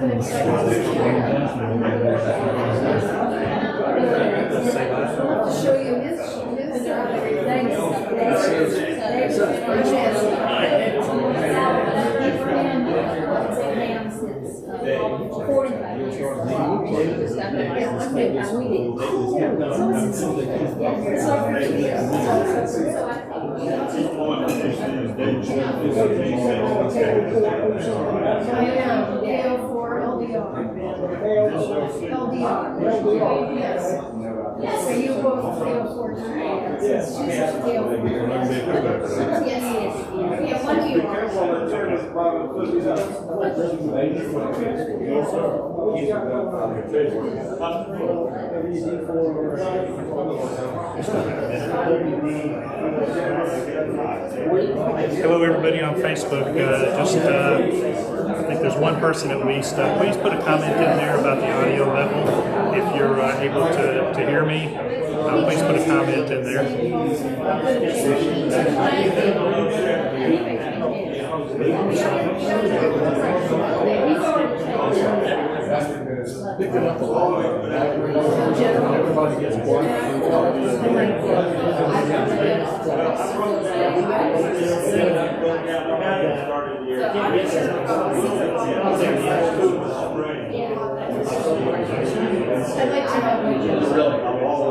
Show you his Yes. So you both feel for yes. Yeah, one of you are. Hello everybody on Facebook. I think there's one person at least. Please put a comment in there about the audio level. If you're able to hear me, please put a comment in there. Everybody gets one. I'd like to have my job.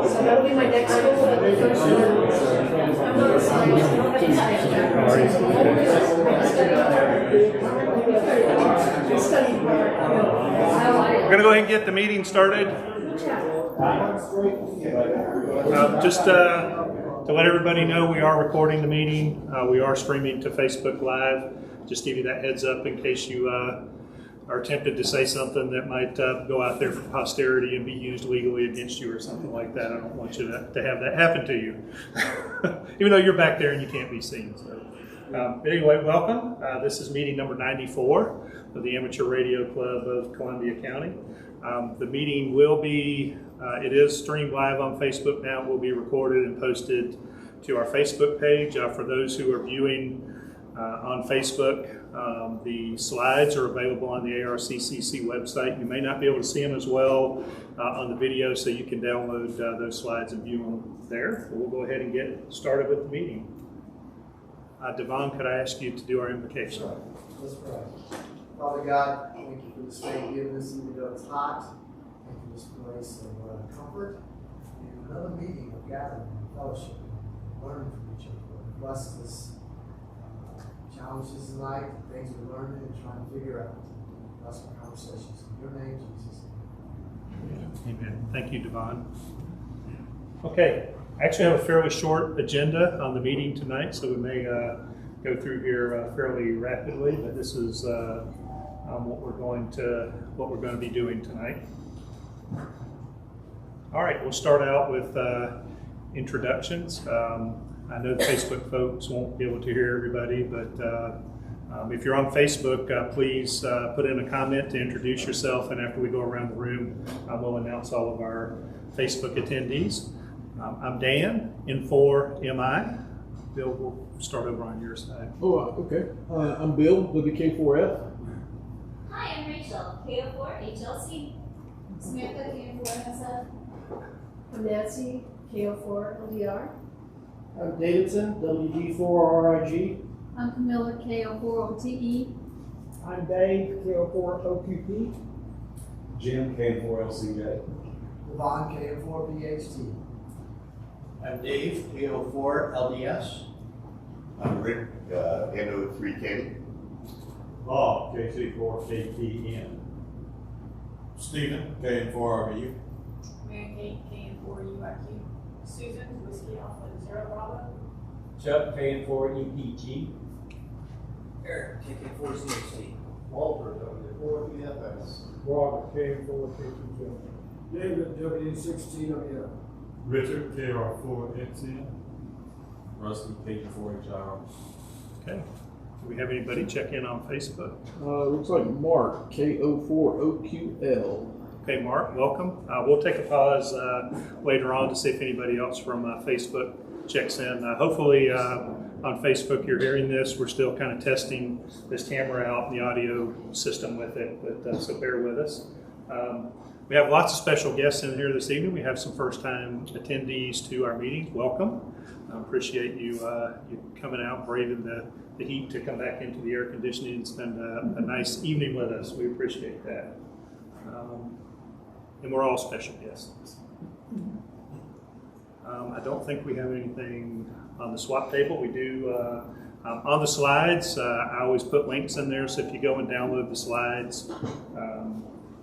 So that'll be my next goal, but the first one, I'm not a scientist, I don't have to study hard. We're going to go ahead and get the meeting started. Just to let everybody know, we are recording the meeting. We are streaming to Facebook Live. Just give you that heads up in case you are tempted to say something that might go out there for posterity and be used legally against you or something like that. I don't want you to have that happen to you, even though you're back there and you can't be seen. So, anyway, welcome. This is meeting number 94 of the Amateur Radio Club of Columbia County. The meeting will be, it is streamed live on Facebook now. It will be recorded and posted to our Facebook page. For those who are viewing on Facebook, the slides are available on the ARCCC website. You may not be able to see them as well on the video, so you can download those slides and view them there. We'll go ahead and get started with the meeting. Devon, could I ask you to do our invocation? Let's pray. Father God, thank you for this day given us, even though it's hot. Thank you for this place of comfort and another meeting of gathering and fellowship and learning from each other. Bless this challenges in life, things we're learning and trying to figure out. Bless our conversations. In your name, Jesus. Amen. Thank you, Devon. Okay, I actually have a fairly short agenda on the meeting tonight, so we may go through here fairly rapidly, but this is what we're going to be doing tonight. All right, we'll start out with introductions. I know the Facebook folks won't be able to hear everybody, but if you're on Facebook, please put in a comment to introduce yourself, and after we go around the room, we'll announce all of our Facebook attendees. I'm Dan, N4MI. Bill, we'll start over on your side. Oh, okay. I'm Bill, WK4F. Hi, I'm Rachel, KO4HLC. Samantha, K4MSF. I'm Nancy, K04LDR. I'm Davidson, WG4RIG. I'm Camilla, KO4OTE. I'm Dave, KO4OQP. Jim, K4LCJ. Devon, KM4BHT. I'm Dave, KO4LDS. I'm Rick, NO3K. Bob, KC4KTN. Stephen, KN4RBU. Mary Kate, KN4UIQ. Susan, Whiskey Alpha Zero Bravo. Chuck, KN4EPG. Eric, KK4CHT. Walter, W4BFS. Robert, KM4KTJ. David, W16OL. Richard, KR4NTN. Rusty, KT4HR. Okay. Do we have anybody check in on Facebook? Looks like Mark, KO4OQL. Okay, Mark, welcome. We'll take a pause later on to see if anybody else from Facebook checks in. Hopefully on Facebook you're hearing this, we're still kind of testing this camera out and the audio system with it, but so bear with us. We have lots of special guests in here this evening. We have some first-time attendees to our meeting. Welcome. I appreciate you coming out, braving the heat to come back into the air conditioning and spend a nice evening with us. We appreciate that. And we're all special guests. I don't think we have anything on the swap table. We do on the slides. I always put links in there, so if you go and download the slides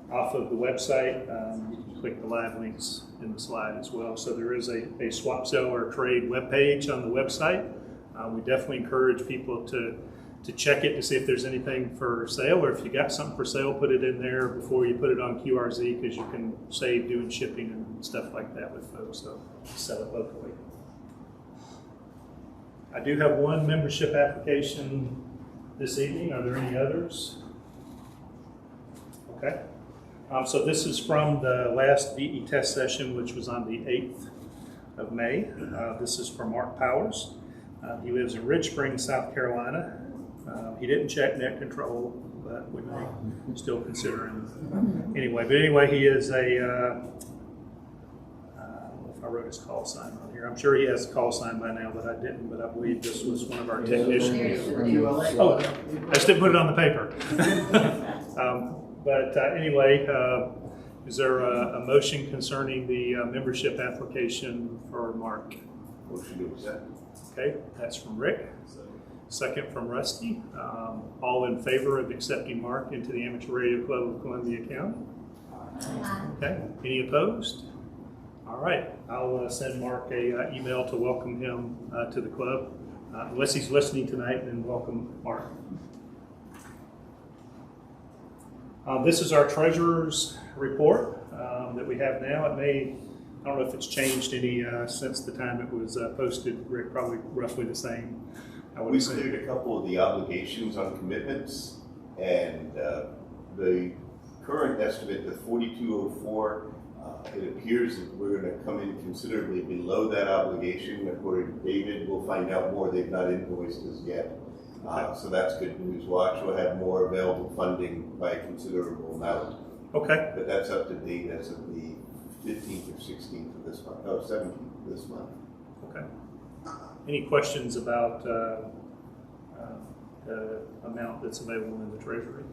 off of the website, you can click the live links in the slide as well. So there is a swap sale or trade webpage on the website. We definitely encourage people to check it to see if there's anything for sale, or if you got something for sale, put it in there before you put it on QRZ, because you can save doing shipping and stuff like that with folks, so sell it locally. I do have one membership application this evening. Are there any others? Okay. So this is from the last VE test session, which was on the 8th of May. This is for Mark Powers. He lives in Ridge Springs, South Carolina. He didn't check net control, but we may still consider him anyway. But anyway, he is a, I don't know if I wrote his call sign on here. I'm sure he has a call sign by now, but I didn't. But I believe this was one of our technicians. Oh, I just didn't put it on the paper. Anyway, is there a motion concerning the membership application for Mark? Motion to accept. Okay, that's from Rick. Second from Rusty. All in favor of accepting Mark into the Amateur Radio Club of Columbia County? Okay, any opposed? All right, I'll send Mark a email to welcome him to the club. Unless he's listening tonight, then welcome Mark. This is our treasurer's report that we have now. It may, I don't know if it's changed any since the time it was posted, Rick, probably roughly the same. We cleared a couple of the obligations on commitments, and the current estimate, the 4204, it appears that we're going to come in considerably below that obligation. According to David, we'll find out more. They've not invoiced us yet. So that's good news. We'll actually have more available funding by a considerable amount. Okay. But that's up to date as of the 15th or 16th of this month, 17th of this month. Okay. Any questions about the amount that's available in the Treasury?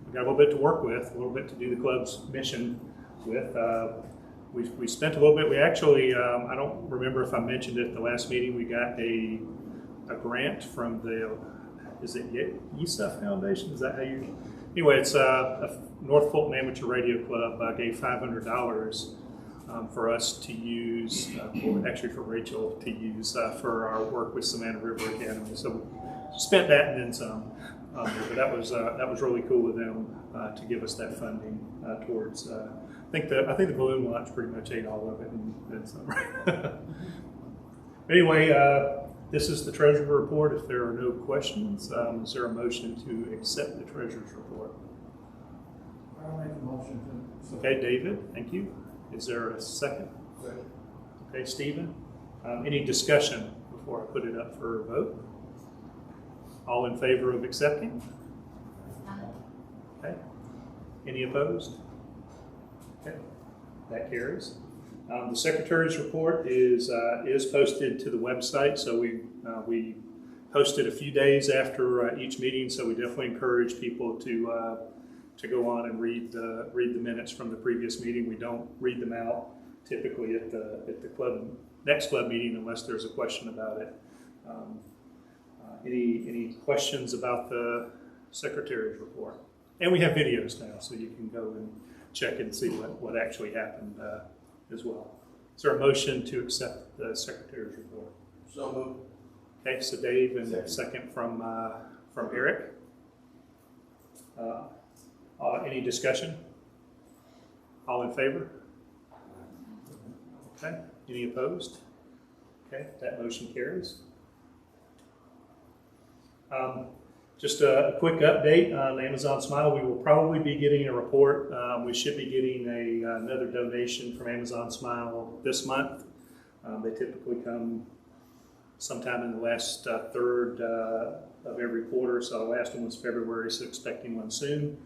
We've got a little bit to work with, a little bit to do the club's mission with. We spent a little bit. We actually, I don't remember if I mentioned it at the last meeting, we got a grant from the, is it YESA Foundation? Is that how you? Anyway, it's a North Fulton Amateur Radio Club gave $500 for us to use, actually for Rachel to use for our work with Savannah River Academy. So we spent that and then some. But that was really cool of them to give us that funding towards. I think the balloon launch pretty much ate all of it and then some. Anyway. This is the treasurer's report. If there are no questions, is there a motion to accept the treasurer's report? I'll make a motion to. Okay, David, thank you. Is there a second? Second. Okay, Stephen. Any discussion before I put it up for a vote? All in favor of accepting? Okay. Any opposed? Okay, that carries. The secretary's report is posted to the website, so we post it a few days after each meeting. So we definitely encourage people to go on and read the minutes from the previous meeting. We don't read them out typically at the next club meeting unless there's a question about it. Any questions about the secretary's report? And we have videos now, so you can go and check and see what actually happened. As well. Is there a motion to accept the secretary's report? So moved. Okay, so Dave and second from Eric. Any discussion? All in favor? Okay. Any opposed? Okay, that motion carries. Just a quick update on Amazon Smile. We will probably be getting a report. We should be getting another donation from Amazon Smile this month. They typically come sometime in the last third of every quarter. So the last one was February, so expecting one soon.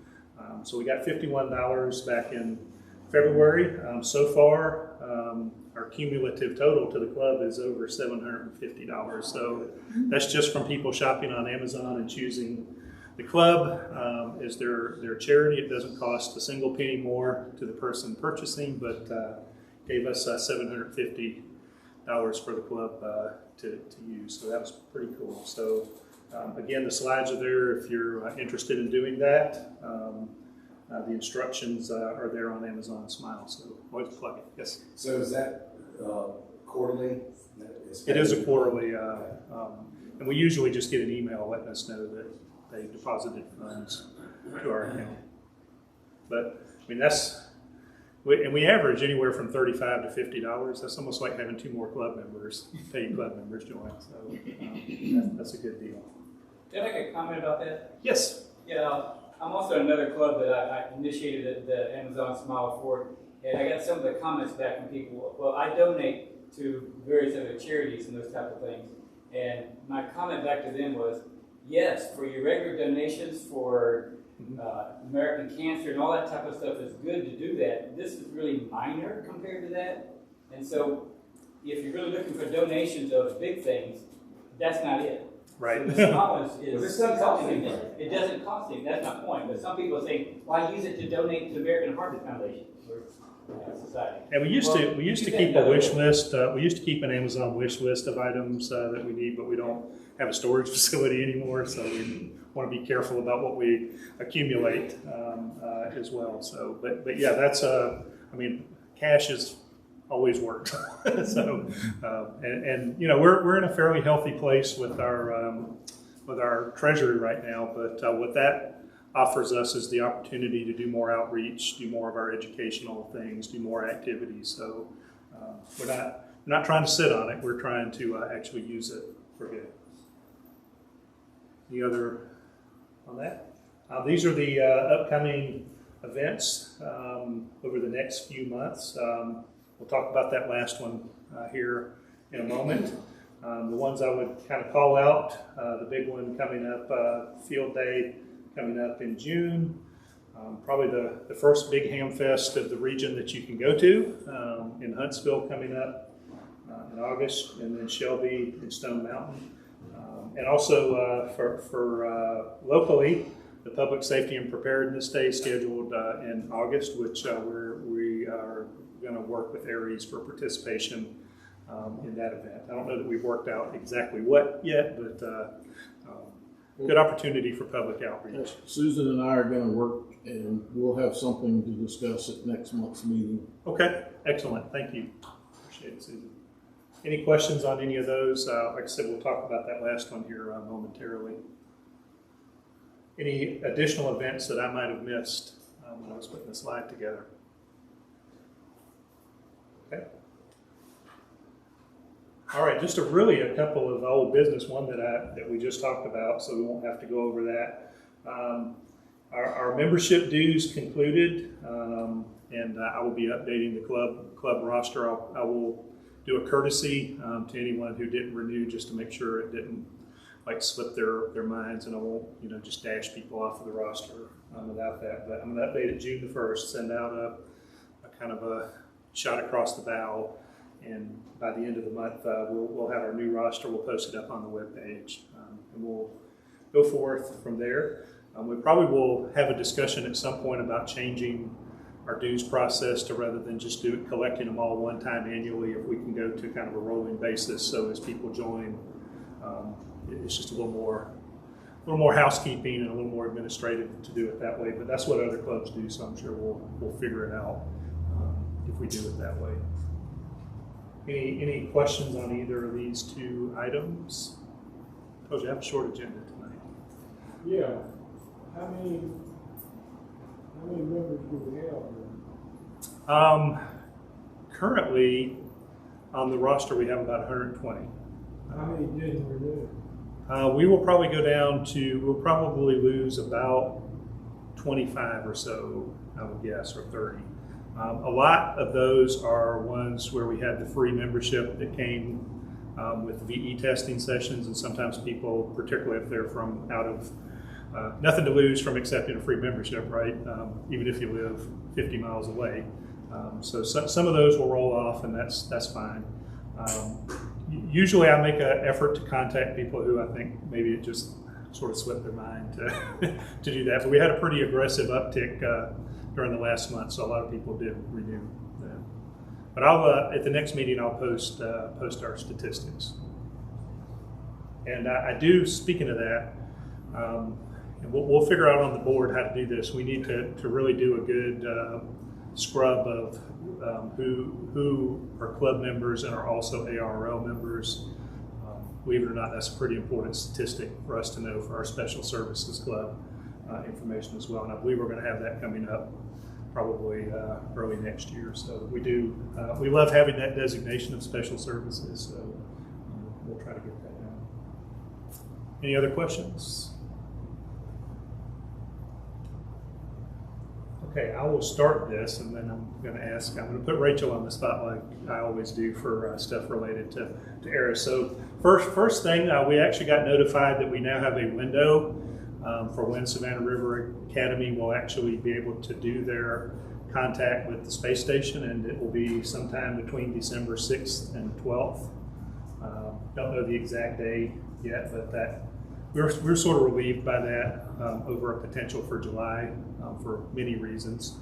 So we got $51 back in February. So far, our cumulative total to the club is over $750. So that's just from people shopping on Amazon and choosing the club as their charity. It doesn't cost a single penny more to the person purchasing, but gave us $750 for the club to use. So that was pretty cool. So again, the slides are there if you're interested in doing that. The instructions are there on Amazon Smile, so always plug it. Yes. So is that quarterly? It is a quarterly, and we usually just get an email letting us know that they deposited funds to our account. But I mean, we average anywhere from $35 to $50. That's almost like having 2 more club members, paid club members join. So that's a good deal. Can I make a comment about that? Yes. Yeah, I'm also in another club that I initiated the Amazon Smile for, and I got some of the comments back from people. Well, I donate to various other charities and those type of things, and my comment back to them was, yes, for your regular donations for American Cancer and all that type of stuff, it's good to do that. This is really minor compared to that, and so if you're really looking for donations of big things, that's not it. Right. So the smallest is something that it doesn't cost anything. That's my point. But some people think, why use it to donate to the American Heart Foundation or society? And we used to keep a wish list. We used to keep an Amazon wish list of items that we need, but we don't have a storage facility anymore. So we want to be careful about what we accumulate as well. So, but yeah, that's I mean, cash is always worked. So, and you know, we're in a fairly healthy place with our treasury right now. But what that offers us is the opportunity to do more outreach, do more of our educational things, do more activities. So we're not trying to sit on it. We're trying to actually use it for good. Any other on that? These are the upcoming events over the next few months. We'll talk about that last one here in a moment. The ones I would kind of call out, the big one coming up, Field Day coming up in June. Probably the first big ham fest of the region that you can go to in Huntsville coming up in August, and then Shelby and Stone Mountain. And also for locally, the Public Safety and Preparedness Day scheduled in August, which we are going to work with Aries for participation in that event. I don't know that we've worked out exactly what yet, but good opportunity for public outreach. Susan and I are going to work, and we'll have something to discuss at next month's meeting. Okay, excellent. Thank you. Appreciate it, Susan. Any questions on any of those? Like I said, we'll talk about that last one here momentarily. Any additional events that I might have missed when I was putting the slide together? Okay. All right, just a couple of old business, one that we just talked about, so we won't have to go over that. Our membership dues concluded, and I will be updating the club roster. I will do a courtesy to anyone who didn't renew, just to make sure it didn't slip their minds, and I won't just dash people off of the roster without that. But I'm going to update it June the 1st, send out a kind of a shot across the bow, and by the end of the month we'll have our new roster. We'll post it up on the webpage, and we'll go forth from there. We probably will have a discussion at some point about changing our dues process to, rather than just collecting them all one time annually, if we can go to kind of a rolling basis, so as people join, it's just a little more housekeeping and a little more administrative to do it that way. But that's what other clubs do, so I'm sure we'll figure it out if we do it that way. Any questions on either of these two items? I told you I have a short agenda tonight. Yeah. How many members do we have? Currently, on the roster, we have about 120. How many didn't renew? We will probably go down to, we'll probably lose about 25 or so, I would guess, or 30. A lot of those are ones where we had the free membership that came with VE testing sessions, and sometimes people, particularly if they're from out of nothing to lose from accepting a free membership, right? Even if you live 50 miles away. So some of those will roll off, and that's fine. Usually I make an effort to contact people who I think maybe it just sort of slipped their mind to, to do that. But we had a pretty aggressive uptick during the last month, so a lot of people did renew that. But I'll at the next meeting I'll post our statistics. And I do, speaking of that, and we'll figure out on the board how to do this. We need to really do a good scrub of who are club members and are also ARRL members. Believe it or not, that's a pretty important statistic for us to know for our Special Services Club information as well. And I believe we're going to have that coming up probably early next year. So we do, we love having that designation of Special Services, so we'll try to get that done. Any other questions? Okay, I will start this, and then I'm going to put Rachel on the spot like I always do for stuff related to ARIS. So first thing, we actually got notified that we now have a window for when Savannah River Academy will actually be able to do their contact with the space station, and it will be sometime between December 6th and 12th. Don't know the exact day yet, but we're sort of relieved by that over a potential for July for many reasons,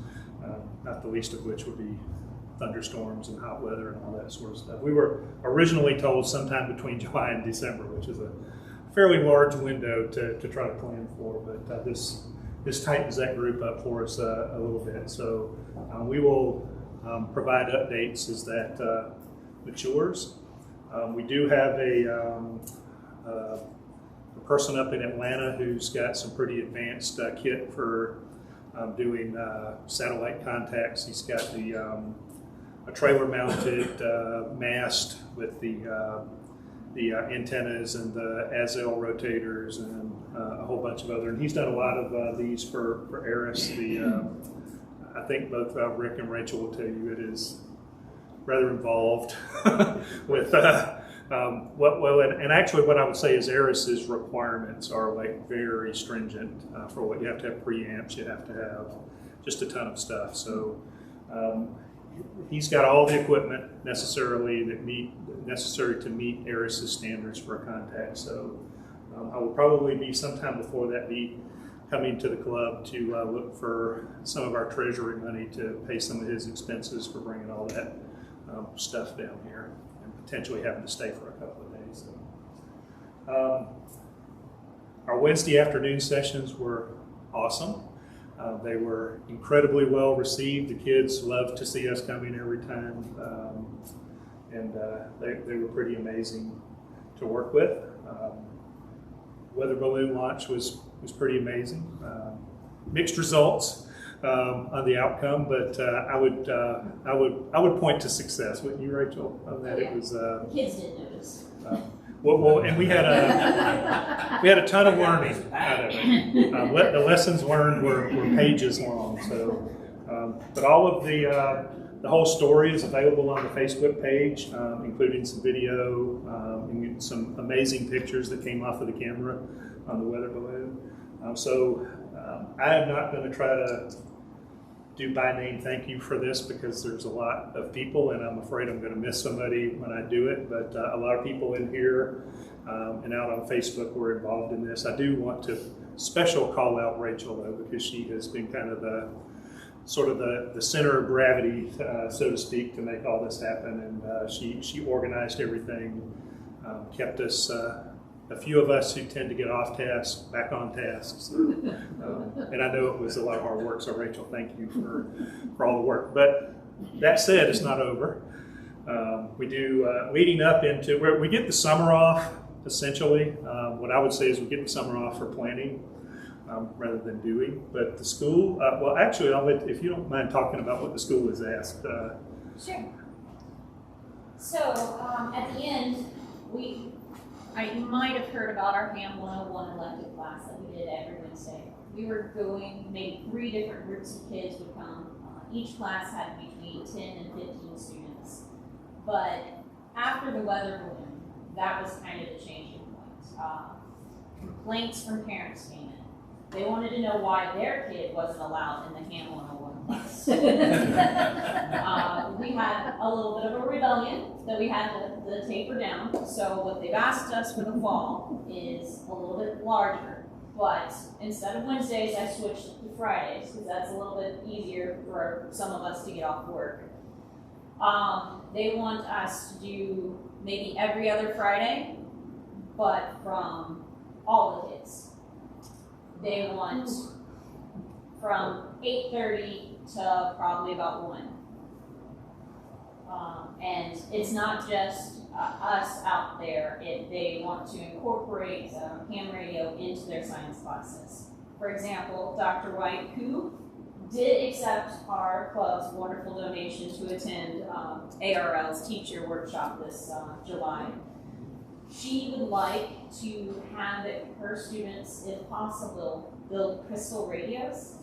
not the least of which would be thunderstorms and hot weather and all that sort of stuff. We were originally told sometime between July and December, which is a fairly large window to try to plan for, but this tightens that group up for us a little bit. So we will provide updates as that matures. We do have a person up in Atlanta who's got some pretty advanced kit for doing satellite contacts. He's got a trailer-mounted mast with the antennas and the Azel rotators and a whole bunch of other. And he's done a lot of these for ARIS. I think both Rick and Rachel will tell you it is rather involved with. And actually what I would say is ARIS's requirements are like very stringent for what you have to have preamps, you have to have just a ton of stuff. So he's got all the equipment necessary to meet ARIS's standards for a contact. So I will probably be sometime before that meet coming to the club to look for some of our treasury money to pay some of his expenses for bringing all that stuff down here. Potentially having to stay for a couple of days. So, our Wednesday afternoon sessions were awesome. They were incredibly well received. The kids loved to see us coming every time, and they were pretty amazing to work with. Weather balloon launch was pretty amazing. Mixed results on the outcome, but I would point to success. Wouldn't you, Rachel? On that, yeah. It was. The kids didn't notice. Well, and we had a ton of learning out of it. The lessons learned were pages long. So, but all of the whole story is available on the Facebook page, including some video and some amazing pictures that came off of the camera on the weather balloon. I am not going to try to do by name thank you for this because there's a lot of people and I'm afraid I'm going to miss somebody when I do it, but a lot of people in here and out on Facebook were involved in this. I do want to special call out Rachel though, because she has been kind of the center of gravity, so to speak, to make all this happen, and she organized everything, kept us a few of us who tend to get off task back on task. So, and I know it was a lot of hard work, so Rachel, thank you for all the work. But that said, it's not over. We do, leading up into, we get the summer off, essentially. What I would say is we get the summer off for planning rather than doing. But the school, well, actually, if you don't mind talking about what the school has asked. Sure. So at the end, you might have heard about our HAM 101 elective class that we did every Wednesday. We were going, maybe 3 different groups of kids would come. Each class had between 10 and 15 students. But after the weather balloon, that was kind of the changing point. Complaints from parents came in. They wanted to know why their kid wasn't allowed in the Ham 101 class. We had a little bit of a rebellion that we had to taper down. So what they've asked us for the fall is a little bit larger. But instead of Wednesdays, I switched to Fridays because that's a little bit easier for some of us to get off work. They want us to do maybe every other Friday, but from all the kids. They want from 8:30 to probably about 1. And it's not just us out there. They want to incorporate ham radio into their science classes. For example, Dr. White, who did accept our club's wonderful donation to attend ARL's teacher workshop this July. She would like to have her students, if possible, build crystal radios.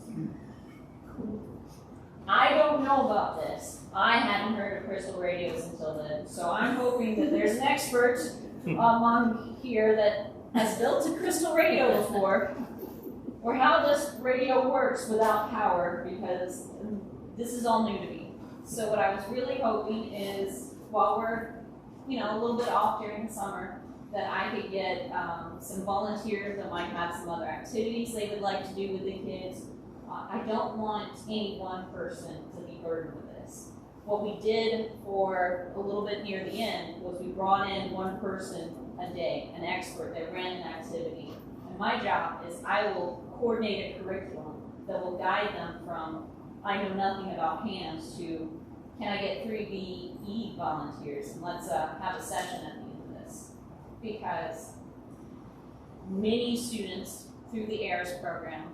I don't know about this. I hadn't heard of crystal radios until then, so I'm hoping that there's an expert among here that has built a crystal radio before, or how this radio works without power, because this is all new to me. So what I was really hoping is, while we're a little bit off during the summer, that I could get some volunteers that might have some other activities they would like to do with the kids. I don't want any one person to be burdened with this. What we did for a little bit near the end was we brought in one person a day, an expert that ran an activity. And my job is I will coordinate a curriculum that will guide them from I know nothing about hams to can I get 3 BE volunteers, and let's have a session at the end of this. Because many students through the ARCCC program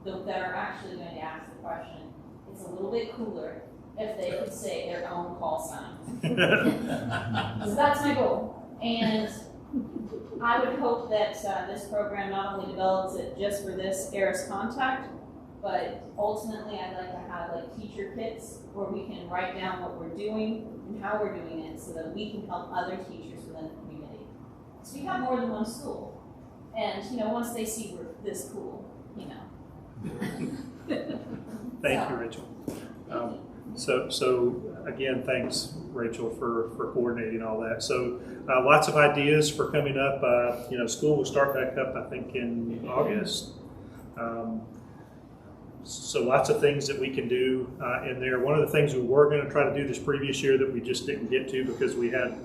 that are actually going to ask the question, it's a little bit cooler if they could say their own call sign. So that's my goal. And I would hope that this program not only develops it just for this ARCCC contact, but ultimately I'd like to have like teacher kits where we can write down what we're doing and how we're doing it so that we can help other teachers within the community. So we have more than one school. And once they see we're this cool, Thank you, Rachel. So again, thanks, Rachel, for coordinating all that. So lots of ideas for coming up. School will start back up, I think, in August. So lots of things that we can do in there. One of the things we were going to try to do this previous year that we just didn't get to because we had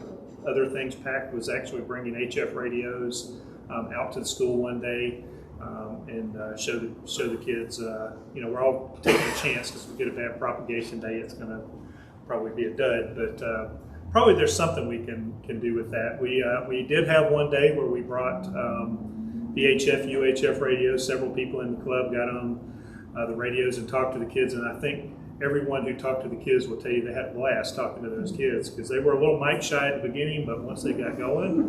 other things packed was actually bringing HF radios out to the school one day. And show the kids, we're all taking a chance because we get a bad propagation day, it's going to probably be a dud, but probably there's something we can do with that. We did have one day where we brought VHF, UHF radios. Several people in the club got on the radios and talked to the kids, and I think everyone who talked to the kids will tell you they had a blast talking to those kids because they were a little mic shy at the beginning, but once they got going,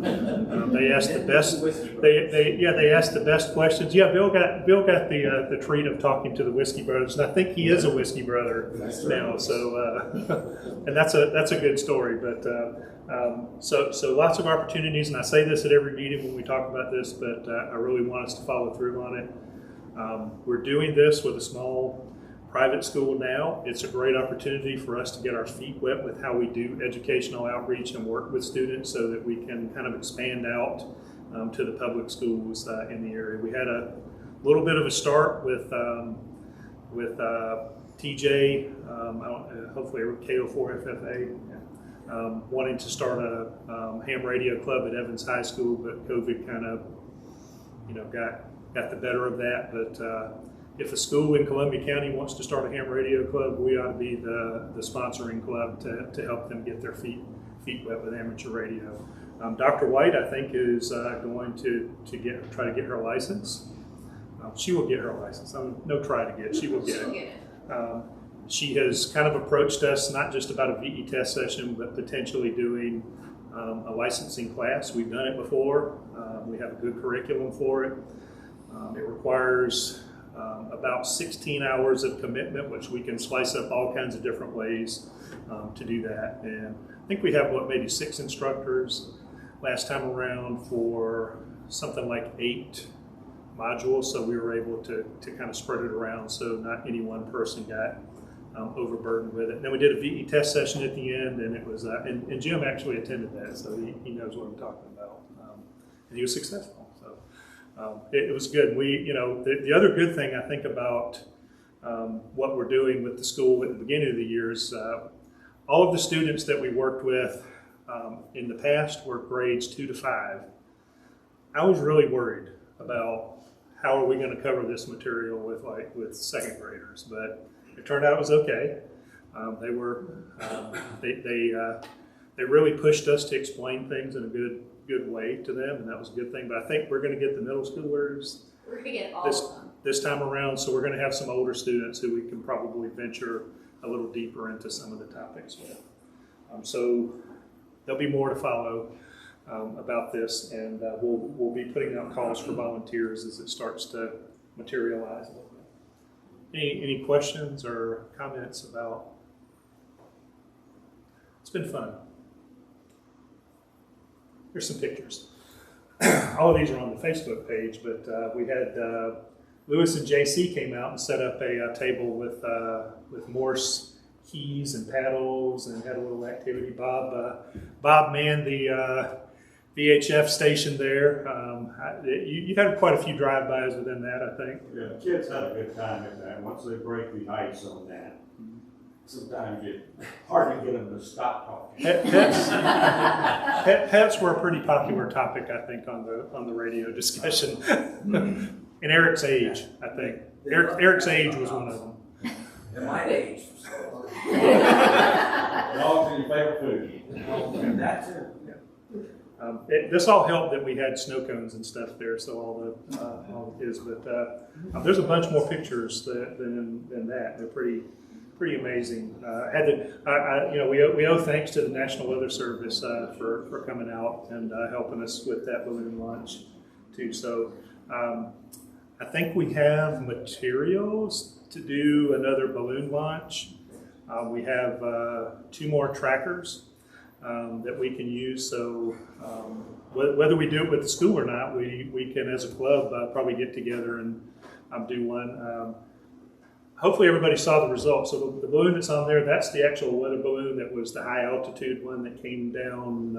they asked the best. They asked the best questions. Yeah, Bill got the treat of talking to the Whiskey Brothers, and I think he is a Whiskey Brother now. So, and that's a good story. But so lots of opportunities, and I say this at every meeting when we talk about this, but I really want us to follow through on it. We're doing this with a small private school now. It's a great opportunity for us to get our feet wet with how we do educational outreach and work with students so that we can kind of expand out to the public schools in the area. We had a little bit of a start with TJ, hopefully KO4FFA, wanting to start a ham radio club at Evans High School, but COVID kind of got the better of that. But if a school in Columbia County wants to start a ham radio club, we ought to be the sponsoring club to help them get their feet wet with amateur radio. Dr. White, I think, is going to try to get her license. She will get her license. She will get it. She has kind of approached us not just about a VE test session, but potentially doing a licensing class. We've done it before. We have a good curriculum for it. It requires about 16 hours of commitment, which we can slice up all kinds of different ways to do that. And I think we have maybe 6 instructors. last time around for something like 8 modules, so we were able to kind of spread it around so not any one person got overburdened with it. And then we did a VE test session at the end, and it was and Jim actually attended that, so he knows what I'm talking about, and he was successful. So it was good. We, you know, the other good thing I think about what we're doing with the school at the beginning of the year is all of the students that we worked with in the past were grades 2 to 5. I was really worried about how are we going to cover this material with second graders, but it turned out it was okay. They really pushed us to explain things in a good way to them, and that was a good thing. But I think we're going to get the middle schoolers We're gonna get all of them. this time around, so we're going to have some older students who we can probably venture a little deeper into some of the topics with. So there'll be more to follow about this, and we'll be putting out calls for volunteers as it starts to materialize a little bit. Any questions or comments about? It's been fun. Here's some pictures. All of these are on the Facebook page, but we had Lewis and JC came out and set up a table with Morse keys and paddles and had a little activity. Bob manned the VHF station there. You had quite a few drive-bys within that, I think. Yeah, the kids had a good time at that. Once they break the ice on that, sometimes it's hard to get them to stop talking. Pets were a pretty popular topic, I think, on the radio discussion. And Eric's age, I think. Eric's age was one of them. And my age. Dogs and your favorite food. That too. This all helped that we had snow cones and stuff there, so all the kids. But there's a bunch more pictures than that. They're pretty amazing. We owe thanks to the National Weather Service for coming out and helping us with that balloon launch too. So I think we have materials to do another balloon launch. We have 2 more trackers that we can use. So whether we do it with the school or not, we can, as a club, probably get together and do one. Hopefully everybody saw the results. So the balloon that's on there, that's the actual weather balloon that was the high altitude one that came down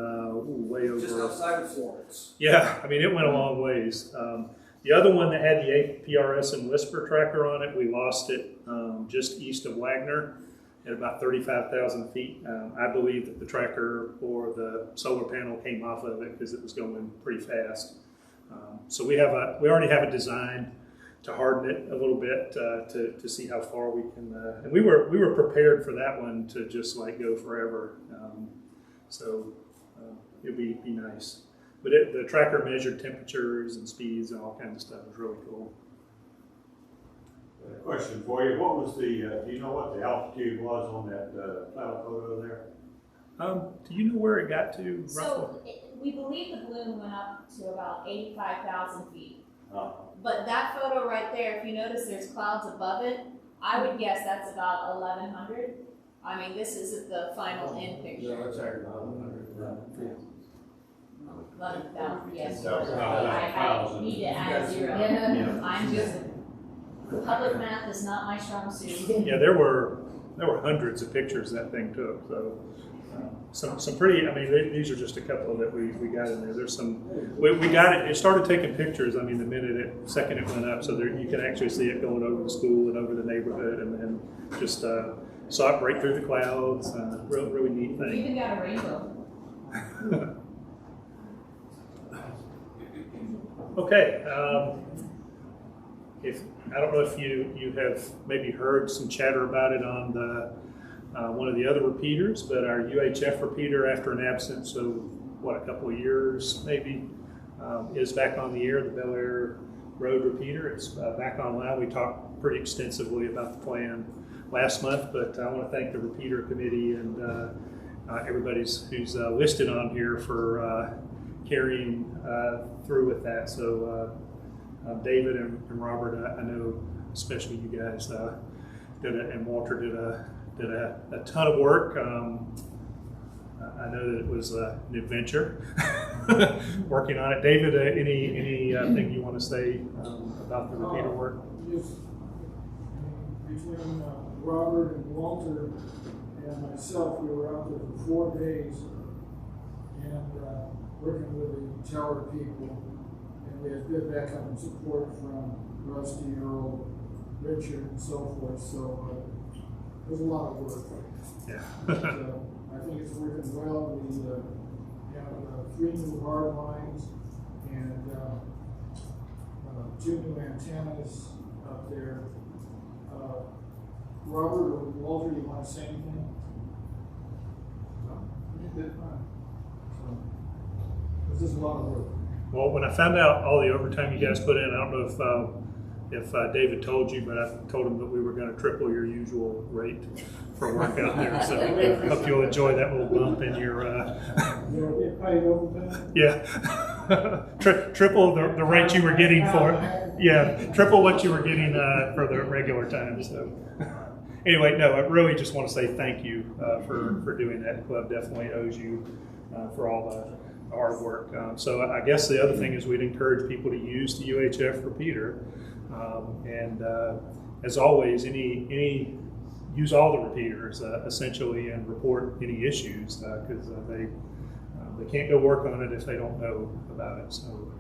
way over. Just outside of Florence. Yeah, I mean, it went a long ways. The other one that had the APRS and Whisper tracker on it, we lost it just east of Wagner at about 35,000 feet. I believe that the tracker or the solar panel came off of it because it was going pretty fast. So we already have a design to harden it a little bit to see how far we can. And we were prepared for that one to just like go forever. So it'd be nice. But the tracker measured temperatures and speeds and all kinds of stuff. It was really cool. Question for you: what was do you know what the altitude was on that cloud photo there? Do you know where it got to roughly? So we believe the balloon went up to about 85,000 feet. But that photo right there, if you notice there's clouds above it, I would guess that's about 1,100. I mean, this isn't the final end picture. No, it's actually about 100. 11,000, yes. I need to add a 0. Yeah. I'm just, public math is not my strong suit. Yeah, there were hundreds of pictures that thing took. So some pretty. I mean, these are just a couple that we got in there. There's some. We got it. It started taking pictures. I mean, the second it went up, so there you can actually see it going over the school and over the neighborhood, and then just saw it break through the clouds. Really neat thing. We even got a rainbow. Okay. I don't know if you have maybe heard some chatter about it on the one of the other repeaters, but our UHF repeater, after an absence of a couple of years maybe, is back on the air. The Bel Air Road repeater is back online. We talked pretty extensively about the plan last month, but I want to thank the repeater committee and everybody who's listed on here for carrying through with that. So David and Robert, I know especially you guys and Walter did a ton of work. I know that it was an adventure working on it. David, anything you want to say about the repeater work? Just, between Robert and Walter and myself, we were out there for 4 days and working with the tower people, and we had good backup and support from Rusty, Earl, Richard, and so forth. So it was a lot of work. Yeah. But, I think it's working well. We have 3 new hard lines and 2 new antennas up there. Robert or Walter, you want to say anything? No? You did fine. So, this is a lot of work. Well, when I found out all the overtime you guys put in, I don't know if David told you, but I told him that we were going to triple your usual rate for work out there. So I hope you'll enjoy that little bump in your. You'll get paid overtime? Yeah, triple the rate you were getting for. Yeah, triple what you were getting for the regular time. So anyway, no, I really just want to say thank you for doing that. The club definitely owes you for all the hard work. So I guess the other thing is we'd encourage people to use the UHF repeater. And as always, any use all the repeaters essentially and report any issues because they can't go work on it if they don't know about it. So,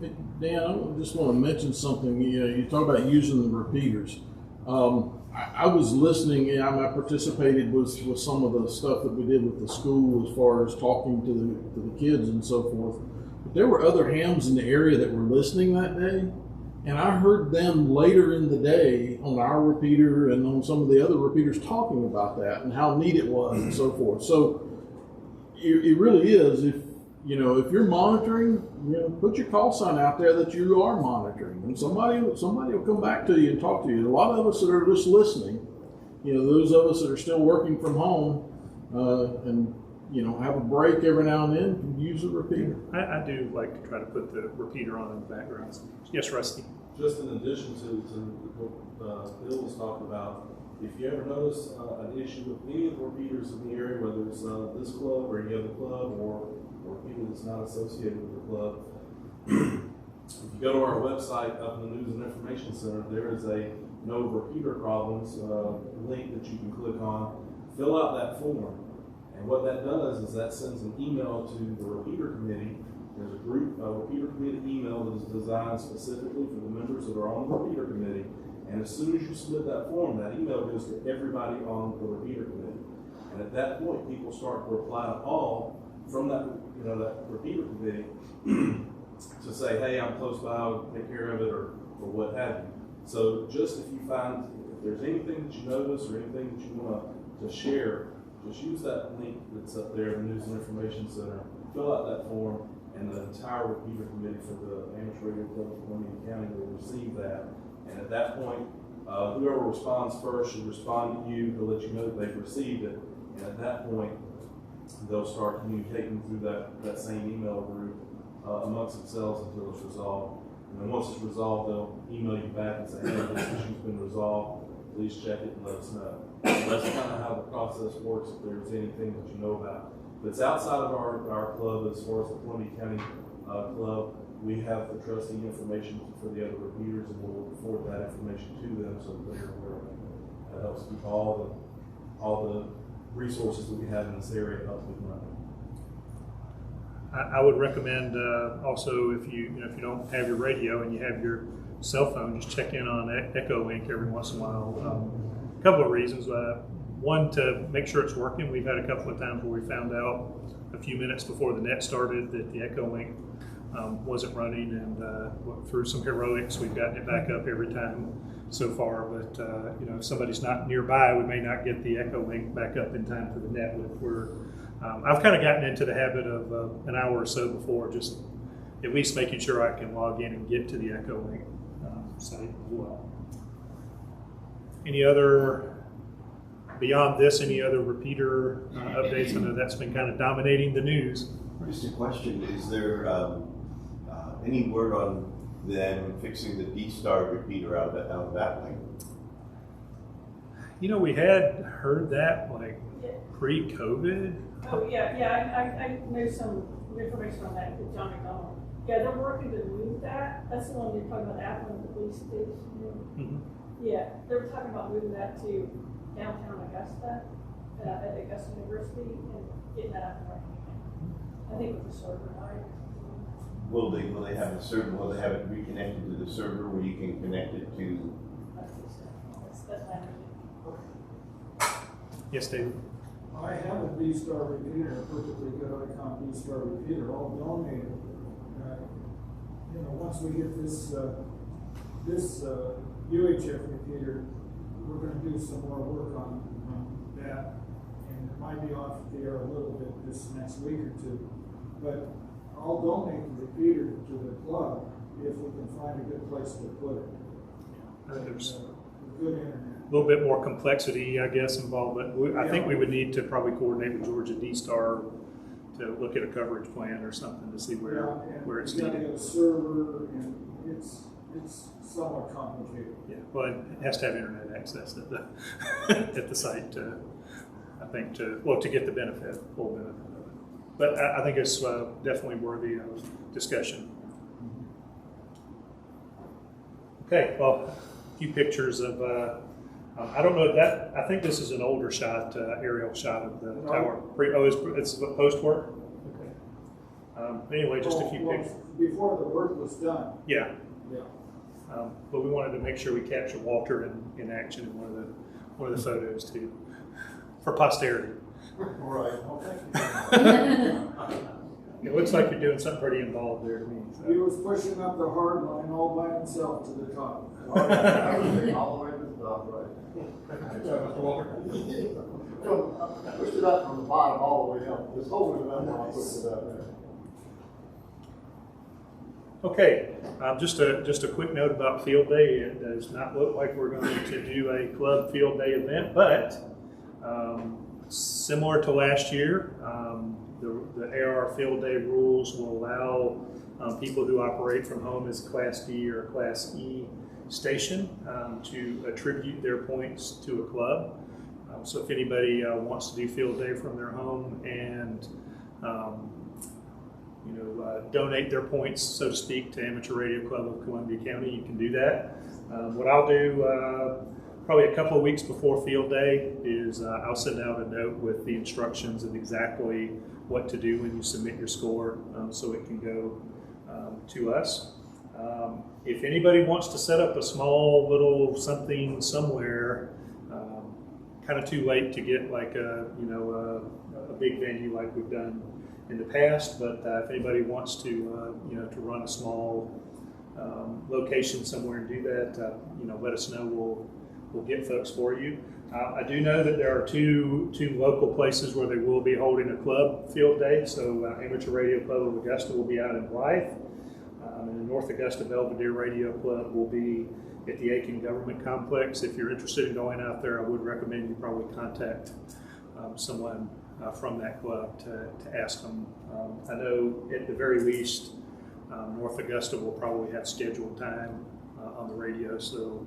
Hey, Dan, I just want to mention something. You talk about using the repeaters. I was listening. I participated with some of the stuff that we did with the school as far as talking to the kids and so forth. But there were other hams in the area that were listening that day. And I heard them later in the day on our repeater and on some of the other repeaters talking about that and how neat it was and so forth. So it really is. If you're monitoring, put your call sign out there that you are monitoring, and somebody will come back to you and talk to you. A lot of us that are just listening, those of us that are still working from home and have a break every now and then, can use a repeater. I do like to try to put the repeater on in the background. Yes, Rusty. Just in addition to what Bill was talking about, if you ever notice an issue with any of the repeaters in the area, whether it's this club or any other club or people that's not associated with the club, if you go to our website up in the News and Information Center, there is a No Repeater Problems link that you can click on. Fill out that form. And what that does is that sends an email to the repeater committee. There's a repeater committee email that is designed specifically for the members that are on the repeater committee. And as soon as you submit that form, that email goes to everybody on the repeater committee. And at that point, people start to reply all from that repeater committee to say, hey, I'm close by, I'll take care of it, or what have you. So just if you find, if there's anything that you notice or anything that you want to share, just use that link that's up there in the News and Information Center, fill out that form, and the entire repeater committee for the Amateur Radio Club of Columbia County will receive that. And at that point, whoever responds first should respond to you to let you know that they've received it. And at that point, they'll start communicating through that same email group amongst themselves until it's resolved. And then once it's resolved, they'll email you back and say, hey, this issue's been resolved. Please check it and let us know. And that's kind of how the process works if there's anything that you know about. But it's outside of our club as far as the Columbia County club. We have the trustee information for the other repeaters, and we'll forward that information to them so that they're aware of it. That helps keep all the resources that we have in this area up and running. I would recommend also if you don't have your radio and you have your cell phone, just check in on Echo Link every once in a while. A couple of reasons. One, to make sure it's working. We've had a couple of times where we found out a few minutes before the net started that the Echo Link wasn't running, and through some heroics, we've gotten it back up every time so far. But if somebody's not nearby, we may not get the Echo Link back up in time for the net. I've kind of gotten into the habit of an hour or so before, just at least making sure I can log in and get to the Echo Link site as well. Beyond this, any other repeater updates? I know that's been kind of dominating the news. Just a question, is there any word on them fixing the D-Star repeater out of that link? You know, we had heard that like Yeah. pre-COVID. Oh, yeah, I know some information on that with John McDonald. Yeah, they're working to move that. That's the one you're talking about, Athens, the police station. Mhm. Yeah, they were talking about moving that to downtown Augusta, at Augusta University, and getting that up and running again. I think with the server, right? Will they have will they have it reconnected to the server where you can connect it to? That's my understanding. Yes, David. I have a B-Star repeater, a perfectly good Icon B-Star repeater, all donated. You know, once we get this UHF repeater, we're gonna do some more work on that. And it might be off the air a little bit this next week or two. But I'll donate the repeater to the club if we can find a good place to put it. There's Good internet. a little bit more complexity, I guess, involved, but I think we would need to probably coordinate with Georgia D-Star to look at a coverage plan or something to see where it's You gotta needed. get a server, and it's somewhat complicated. Yeah, well, it has to have internet access at the at the site to, I think, to get the benefit, full benefit of it. But I think it's definitely worthy of discussion. Okay, well, a few pictures of. I don't know if that. I think this is an older shot, aerial shot of the tower. It's post work. Okay. Anyway, just a few pictures. Before the work was done. Yeah. Yeah. But we wanted to make sure we capture Walter in action in one of the photos too, for posterity. Right. Okay. It looks like you're doing something pretty involved there to me. So. He was pushing up the hard line all by himself to the top. All the way to the top, right? I pushed it up from the bottom all the way up. Just holding it up when I pushed it up there. Okay, just a quick note about field day. It does not look like we're going to do a club field day event, but similar to last year, the AR field day rules will allow people who operate from home as Class D or Class E station to attribute their points to a club. So if anybody wants to do field day from their home and donate their points, so to speak, to Amateur Radio Club of Columbia County, you can do that. What I'll do probably a couple of weeks before field day is I'll send out a note with the instructions of exactly what to do when you submit your score so it can go to us. If anybody wants to set up a small little something somewhere, kind of too late to get like a big venue like we've done in the past, but if anybody wants to to run a small location somewhere and do that, let us know. We'll get folks for you. I do know that there are two local places where they will be holding a club field day. So Amateur Radio Club of Augusta will be out in Blythe, and the North Augusta Belvedere Radio Club will be at the Aiken Government Complex. If you're interested in going out there, I would recommend you probably contact someone from that club to ask them. I know at the very least, North Augusta will probably have scheduled time on the radio. So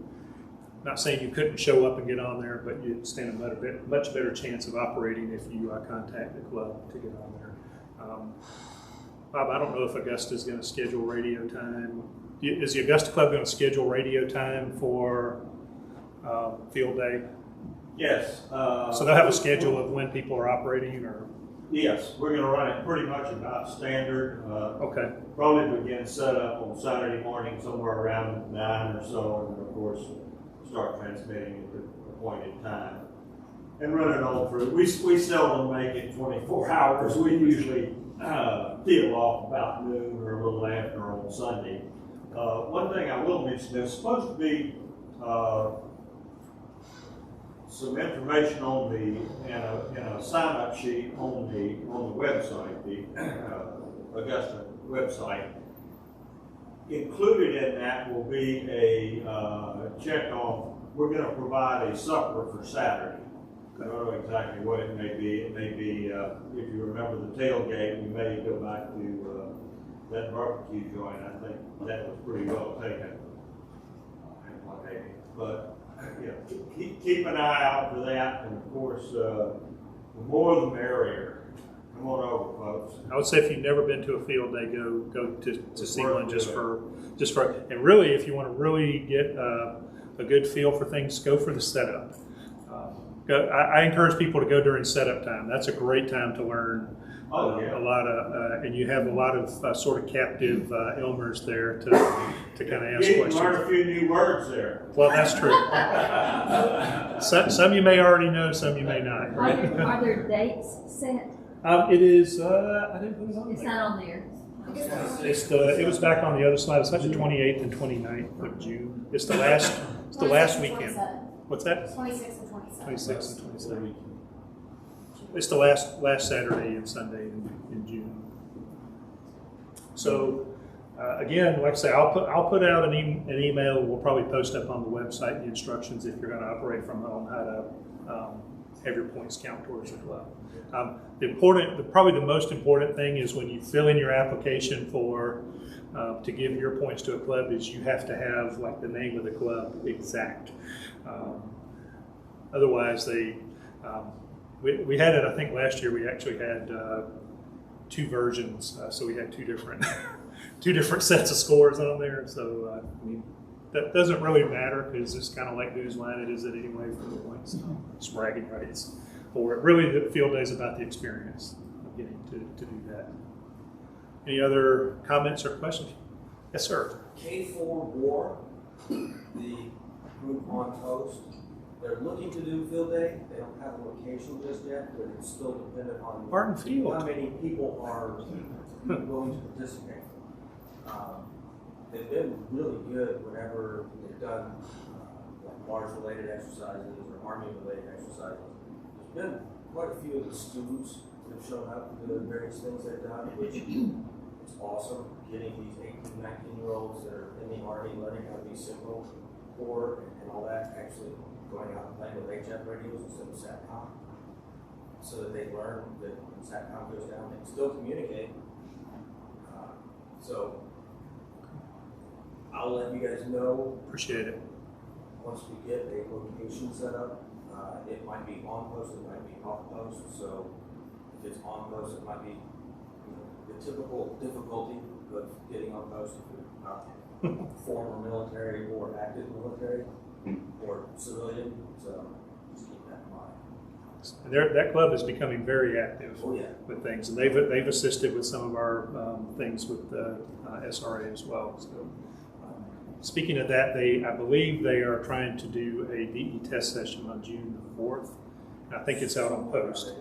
not saying you couldn't show up and get on there, but you'd stand a much better chance of operating if you contact the club to get on there. Bob, I don't know if Augusta is going to schedule radio time. Is the Augusta Club going to schedule radio time for field day? Yes. So they'll have a schedule of when people are operating, or? Yes, we're going to run it pretty much about standard. Okay. Probably begin setup on Saturday morning somewhere around 9 or so, and then of course start transmitting at the appointed time and run it all through. We seldom make it 24 hours. We usually peel off about noon or a little after on Sunday. One thing I will mention, there's supposed to be some information on in a sign-up sheet on the website, the Augusta website. Included in that will be a check on, we're going to provide a supper for Saturday. I don't know exactly what it may be. It may be, if you remember the tailgate, we may go back to that barbecue joint. I think that was pretty well taken. But keep an eye out for that, and of course, the more the merrier. Come on over, folks. I would say if you've never been to a field day, go to see one just for, and really if you want to really get a good feel for things, go for the setup. I encourage people to go during setup time. That's a great time to learn a lot of, and you have a lot of sort of captive Elmers there to kind of ask questions. You learn a few new words there. Well, that's true. Some you may already know, some you may not. Are there dates set? It is. I didn't put it on It's there. not on there. It was back on the other slide. It's like the 28th and 29th of June. It's the last weekend. What's that? 26 and 27. 26 and 27. It's the last Saturday and Sunday in June. So again, like I say, I'll put out an email. We'll probably post up on the website the instructions if you're going to operate from home, how to have your points count towards the club. Probably the most important thing is when you fill in your application for to give your points to a club is you have to have like the name of the club exact. Otherwise, we had it. I think last year we actually had two versions, so we had two different sets of scores on there. So I mean, that doesn't really matter because it's kind of like Newsline. It is it anyway for the points. It's bragging rights. Or really, the field day is about the experience of getting to do that. Any other comments or questions? Yes, sir. K4 War, the group on Coast, they're looking to do field day. They don't have a location just yet, but it's still dependent on Barton Field. how many people are willing to participate. They've been really good whenever they've done like Mars-related exercises or Army-related exercises. There's been quite a few of the students that have shown up to the various things they've done, which is awesome. Getting these 18, 19-year-olds that are in the Army learning how to be signal corps and all that, actually going out and playing with HF radios instead of SATCOM, so that they learn that when SATCOM goes down, they can still communicate. So I'll let you guys know. Appreciate it. Once we get a location set up, it might be on post, it might be off post. So if it's on post, it might be the typical difficulty of getting on post if you're not former military or active military or civilian. So just keep that in mind. That club is becoming very active Oh, yeah. with things, and they've assisted with some of our things with the SRA as well. So, speaking of that, I believe they are trying to do a VE test session on June the 4th. I think it's out on post.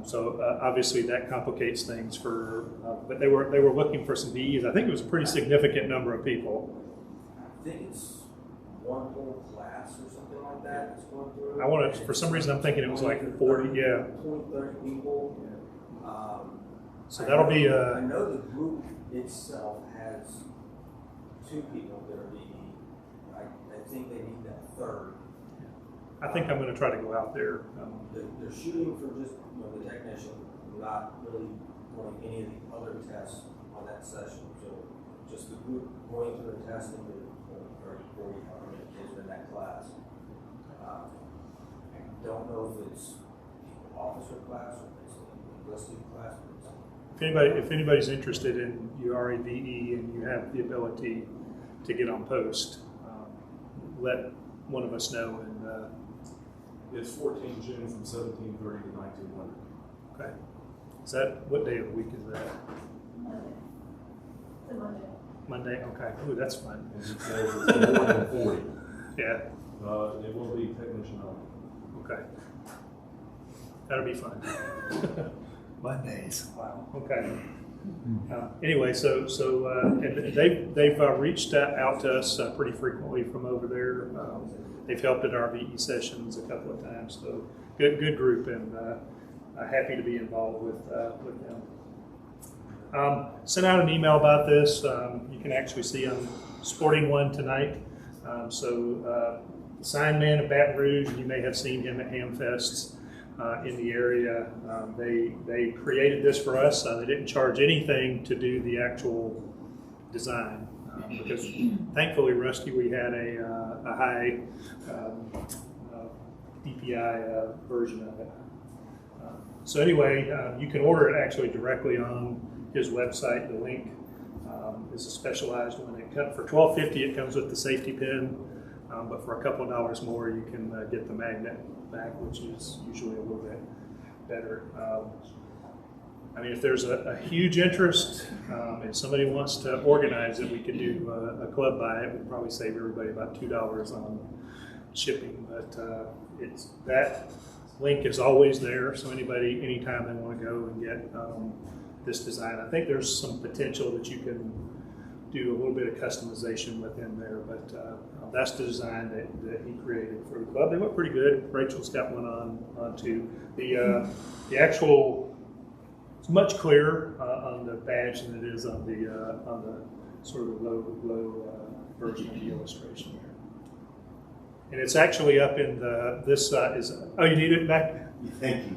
So obviously that complicates things for. But they were looking for some VEs. I think it was a pretty significant number of people. I think it's one whole class or something like that that's going through. I want to. For some reason, I'm thinking it was like 40. Yeah. 20, 30 people. So that'll be. I know the group itself has 2 people that are VE. I think they need that third. I think I'm going to try to go out there. They're shooting for just the technician, not really doing any of the other tests on that session. So just the group going through the testing with 30, 40, however many kids are in that class. I don't know if it's officer class or if it's enlisted class. If anybody's interested in you are a VE and you have the ability to get on post, let one of us know. And it's 14 June from 1730 to 1900. okay, is that what day of the week is that? It's a Monday. Monday. Okay. Ooh, that's fun. And it says it's more than 40. Yeah. It will be technician only. Okay. That'll be fun. Mondays. Wow. Okay. Anyway, so and they've reached out to us pretty frequently from over there. They've helped at our VE sessions a couple of times. So good group, and happy to be involved with them. Sent out an email about this. You can actually see I'm sporting one tonight. So the sign man of Baton Rouge, and you may have seen him at Hamfests in the area. They created this for us. They didn't charge anything to do the actual design because thankfully, Rusty, we had a high DPI version of it. So anyway, you can order it actually directly on his website. The link is a specialized one. For $12.50, it comes with the safety pin, but for a couple of dollars more, you can get the magnet back, which is usually a little bit better. I mean, if there's a huge interest and somebody wants to organize it, we could do a club buy. It would probably save everybody about $2 on shipping, but that link is always there, so anybody, anytime they want to go and get this design. I think there's some potential that you can do a little bit of customization within there, but that's the design that he created for the club. They look pretty good. Rachel's got one on too. The actual, it's much clearer on the badge than it is on the sort of low version of the illustration there. And it's actually up in this is, oh, you need it back? Thank you.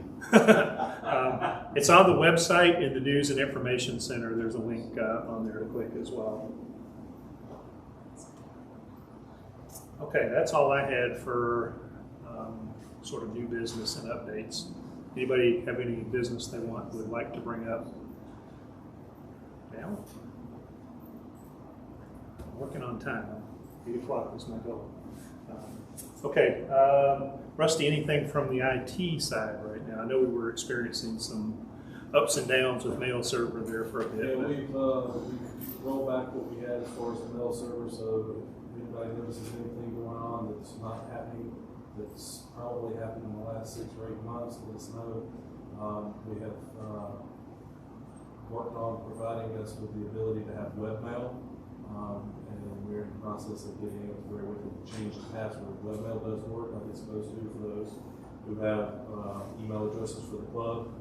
It's on the website in the News and Information Center. There's a link on there to click as well. Okay, that's all I had for sort of new business and updates. Anybody have any business they would like to bring up now? I'm working on time. 8 o'clock is my goal. Okay, Rusty, anything from the IT side right now? I know we were experiencing some ups and downs with mail server there for a bit. Yeah, we've rolled back what we had as far as the mail server, so if anybody notices anything going on that's not happening, that's probably happened in the last 6 or 8 months, let us know. We have worked on providing us with the ability to have webmail. And we're in the process of getting it where we can change the password. Webmail does work like it's supposed to for those who have email addresses for the club.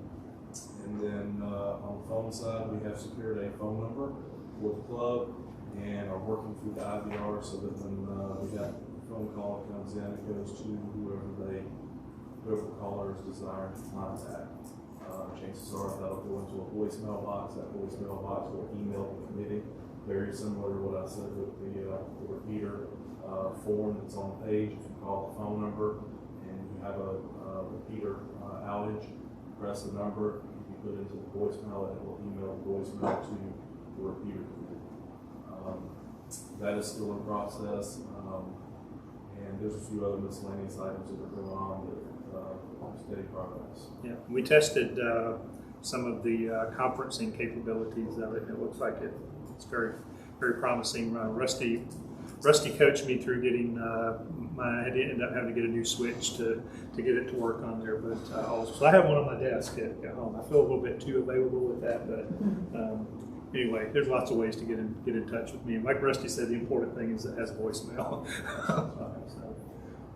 And then on the phone side, we have secured a phone number for the club and are working through the IVR so that when we got a phone call that comes in, it goes to whoever the caller's desired to contact. Chances are that'll go into a voicemail box. That voicemail box will email the committee. Very similar to what I said with the repeater form that's on the page. If you call the phone number and you have a repeater outage, press the number, you put it into the voicemail, and it will email the voicemail to the repeater. That is still in process, and there's a few other miscellaneous items that are going on that steady progress. Yeah, we tested some of the conferencing capabilities of it. It looks like it's very, very promising. Rusty coached me through getting I had to end up having to get a new switch to get it to work on there. But so I have one on my desk at home. I feel a little bit too available with that, but anyway, there's lots of ways to get in touch with me. And like Rusty said, the important thing is it has voicemail.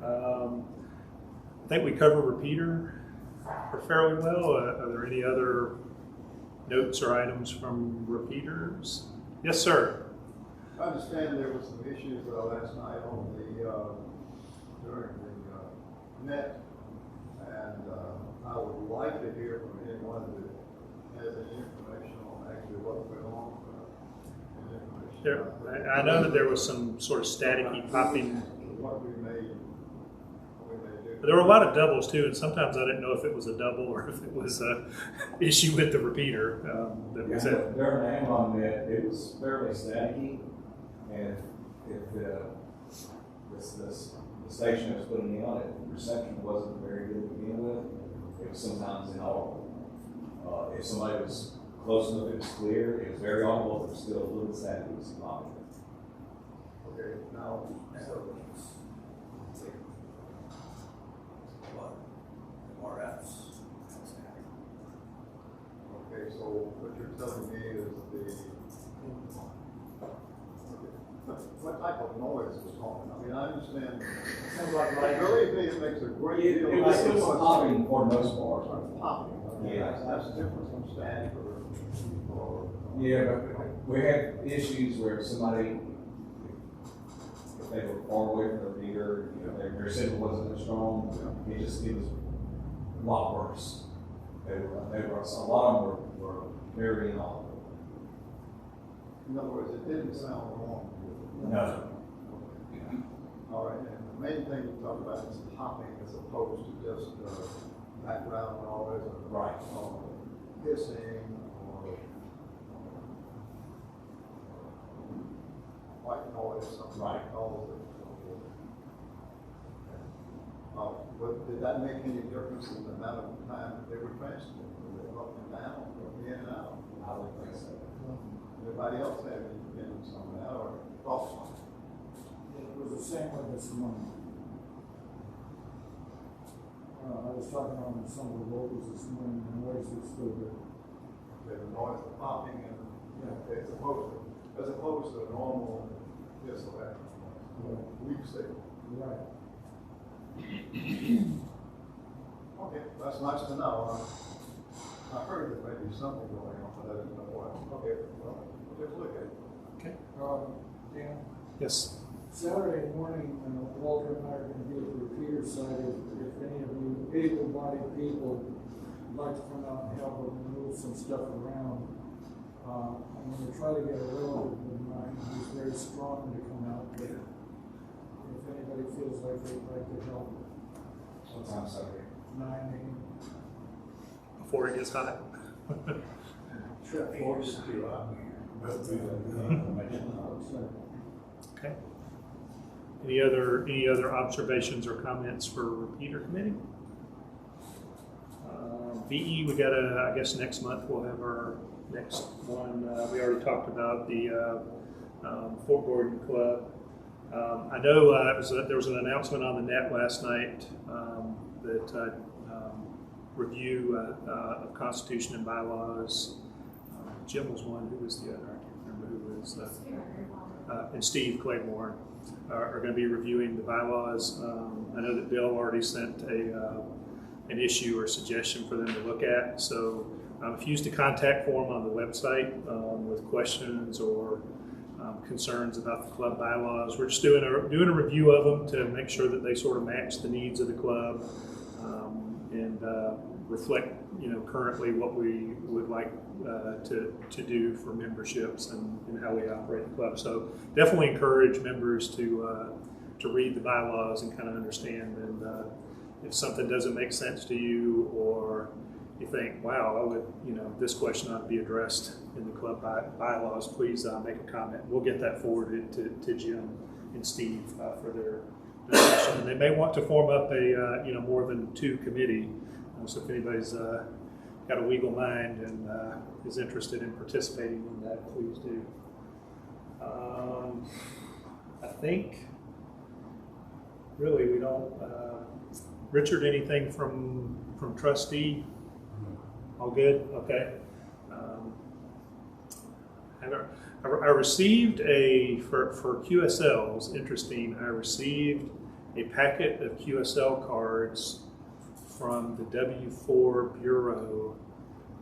I think we covered repeater fairly well. Are there any other notes or items from repeaters? Yes, sir. I understand there was some issues last night on during the net, and I would like to hear from anyone that has any information on actually what went on. I know that there was some sort of staticky popping. What we may do. There were a lot of doubles too, and sometimes I didn't know if it was a double or if it was an issue with the repeater. During the Amazon net, it was fairly staticky, and if the station that was putting me on it, the reception wasn't very good to begin with. It was sometimes inaudible. If somebody was close enough, it was clear. It was very audible, but still a little static. It was audible. Okay, now, okay, so what you're telling me is what type of noise was on? I mean, I understand. Sounds like really it makes a great deal. It was popping for the most part. Popping. Yeah, that's different from static or. Yeah, but we had issues where somebody, if they were far away from their repeater, their signal wasn't as strong. It was a lot worse. A lot of them were very inaudible. In other words, it didn't sound wrong. No. All right, and the main thing you talk about is popping as opposed to just background noise or Right. hissing or white noise, something Right. like all of it. But did that make any difference in the amount of time that they were transmitting? Were they up and down or in and out? I would think so. Anybody else have any opinions on that or thoughts on it? It was the same way this morning. I was talking on some of the locals this morning, the noise was still there. The noise, the popping, and as opposed to a normal whistle action. We've said. Right. Okay, that's nice to know. I heard there may be something going on, but I didn't know what. Okay, well, we'll just look at it. Okay. Dan? Yes. Saturday morning, Walter and I are going to be at the repeater site. If any of you able-bodied people would like to come out and help us move some stuff around, I'm going to try to get a relative of mine who's very strong to come out there. If anybody feels like they'd like to help. What time Saturday? 9 a.m. Before it gets hot. Okay. Any other observations or comments for repeater committee? VE, we got I guess next month we'll have our next one. We already talked about the Fort Gordon Club. I know there was an announcement on the net last night that review of Constitution and bylaws. Jim was one. Who was the other? I can't remember who was. And Steve Claiborne are going to be reviewing the bylaws. I know that Bill already sent an issue or suggestion for them to look at. So if you use the contact form on the website with questions or concerns about the club bylaws, we're just doing a review of them to make sure that they sort of match the needs of the club and reflect, currently what we would like to do for memberships and how we operate the club. So definitely encourage members to read the bylaws and kind of understand. And if something doesn't make sense to you, or you think, wow, this question ought to be addressed in the club bylaws, please make a comment. We'll get that forwarded to Jim and Steve for their discussion. And they may want to form up a more than two committee. So if anybody's got a legal mind and is interested in participating in that, please do. I think really we don't. Richard, anything from trustee? All good? Okay. I received for QSLs, interesting, I received a packet of QSL cards from the W4 Bureau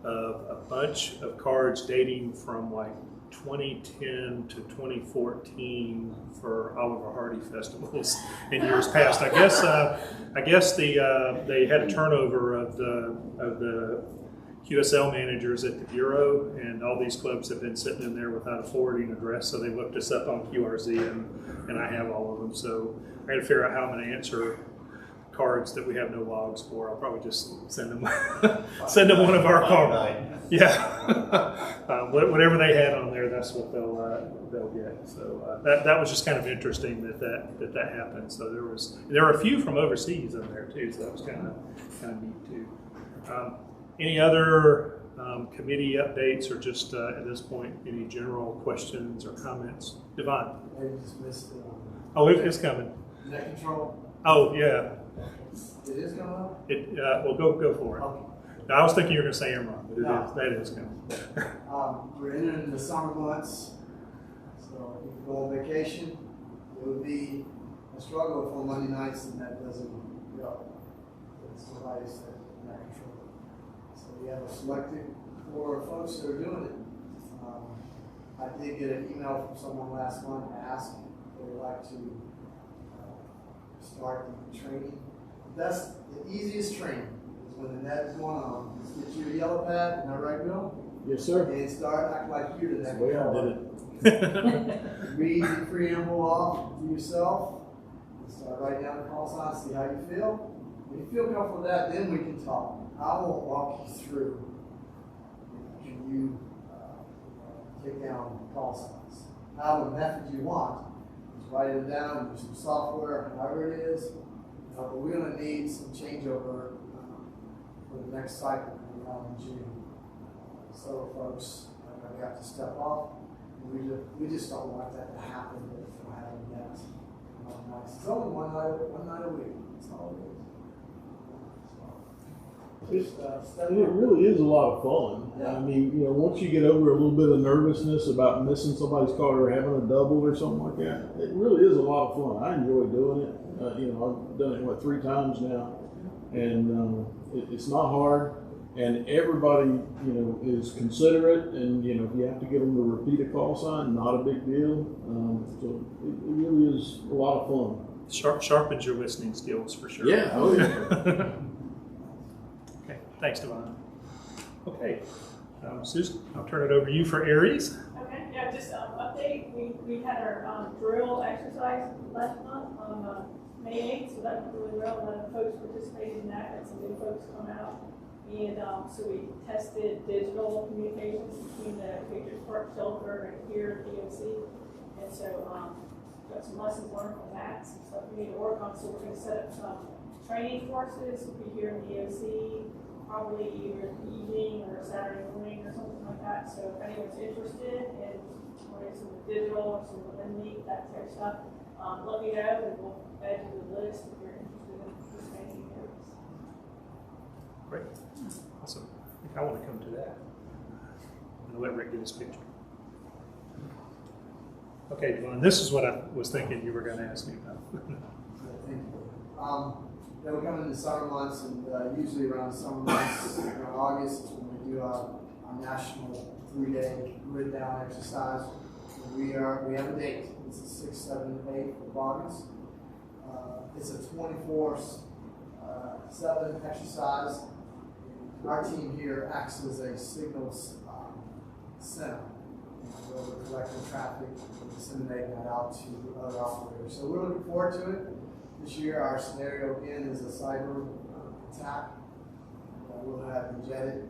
of a bunch of cards dating from like 2010 to 2014 for Oliver Hardy festivals in years past. I guess they had a turnover of the QSL managers at the Bureau, and all these clubs have been sitting in there without a forwarding address, so they looked us up on QRZ, and I have all of them. So I got to figure out how I'm going to answer cards that we have no logs for. I'll probably just send them one of our cards. Yeah, whatever they had on there, that's what they'll get. So that was just kind of interesting that happened. So there were a few from overseas in there too. So that was kind of neat too. Any other committee updates, or just at this point any general questions or comments? Devon. I just missed. It's coming. Net control. Oh yeah. It is coming up? Well, go for it. Okay. No, I was thinking you were going to say Emron, but that is coming. We're entering the summer months, so if you go on vacation, it would be a struggle for Monday nights, and that doesn't go. It's the highest net control. So we have a selected for folks that are doing it. I did get an email from someone last month asking if they would like to start the training. That's the easiest training, is when the net is going on. Just get you a yellow pad, am I right, Bill? Yes, sir. And start acting like you're the net That's the way I controller. did it. Read the preamble off to yourself, Start writing down the call signs, see how you feel. When you feel comfortable with that, then we can talk. I will walk you through. Can you take down call signs? However method you want, just write it down, use some software, however it is. But we're going to need some changeover for the next cycle coming out in June. So folks are going to have to step off. We just don't want that to happen if we're having that. It's only one night a week. That's all it is. It really is a lot of fun. Yeah. I mean, you know, once you get over a little bit of nervousness about missing somebody's call or having a double or something like that, it really is a lot of fun. I enjoy doing it. You know, I've done it 3 times now, and it's not hard. And everybody, you know, is considerate, and you know, if you have to give them to repeat a call sign, not a big deal. So it really is a lot of fun. Sharpens your listening skills for sure. Yeah. Oh yeah. Okay. Thanks, Devon. Okay, Susan, I'll turn it over to you for Aries. Okay, yeah, just update. We had our drill exercise last month on May 8th, so that went really well. A lot of folks participated in that. Had some new folks come out. And so we tested digital communications between the Patriots Park shelter and here at DOC. And so got some lessons learned from that, some stuff we need to work on. So we're going to set up some training courses. We'll be here in DOC, probably either in the evening or Saturday morning or something like that. So if anyone's interested in some digital or some within meet, that type of stuff, let me know and we'll add you to the list if you're interested in participating in those. Great. Awesome. I think I want to come to that. I'm going to let Rick get his picture. Okay, Devon, this is what I was thinking you were going to ask me about. Thank you. Then we come into the summer months, and usually around the summer months, around August, is when we do our national 3-day grid down exercise. We have a date. It's the 6th, 7th, and 8th of August. It's a 24/7 exercise. Our team here acts as a signals center. Where we're collecting traffic and disseminating that out to other operators. So we're looking forward to it. This year, our scenario again is a cyber attack. We'll have injected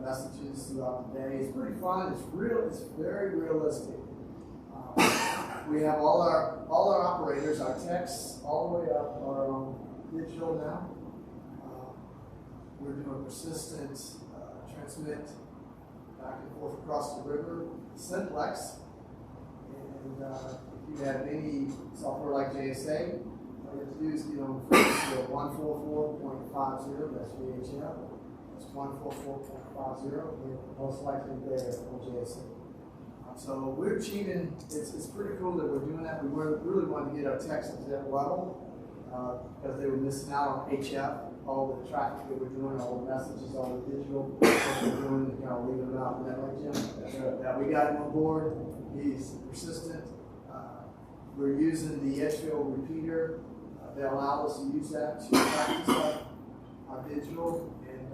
messages throughout the day. It's pretty fun. It's real. It's very realistic. We have all our operators, our techs, all the way up are on digital now. We're doing persistent transmit back and forth across the river, simplex. And if you have any software like JSA, all you have to do is get on the frequency of 144.50, that's VHF. That's 144.50. We're most likely there on JSA. So we're achieving, it's pretty cool that we're doing that. We really wanted to get our techs at that level because they were missing out on HF. All the traffic that we're doing, all the messages, all the digital, what we're doing, kind of leaving them out in that way, Jim. Yeah, we got him on board. He's persistent. We're using the Edgefield repeater. They allow us to use that to practice our digital. And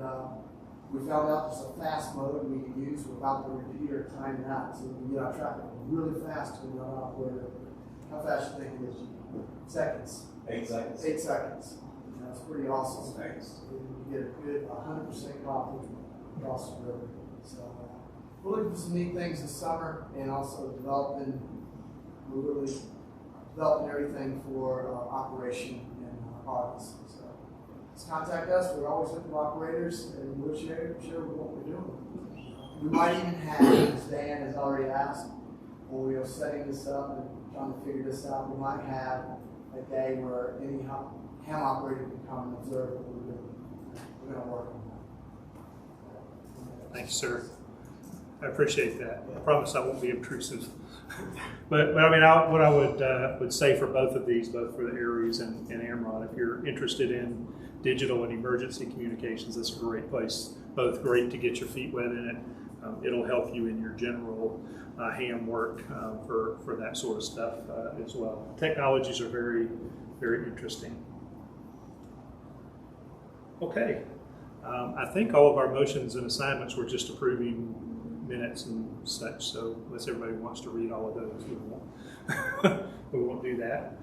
we found out there's a fast mode we can use without the repeater timing out. So we can get our traffic really fast to another operator. How fast do you think it is? Seconds. 8 seconds. 8 seconds. That's pretty awesome. Thanks. You get a good 100% copy across the river. So we're looking for some neat things this summer, and also developing everything for operation in August. So just contact us. We're always looking for operators, and we'll share what we're doing. We might even have, as Dan has already asked, when we are setting this up and trying to figure this out, we might have a day where any ham operator can come and observe what we're doing. We're going to work on that. Thanks, sir. I appreciate that. I promise I won't be obtrusive. but I mean, what I would say for both of these, both for the Aries and Amron, if you're interested in digital and emergency communications, this is a great place. Both great to get your feet wet in it. It'll help you in your general ham work for that sort of stuff as well. Technologies are very, very interesting. Okay, I think all of our motions and assignments were just approving minutes and such, so unless everybody wants to read all of those, we won't do that.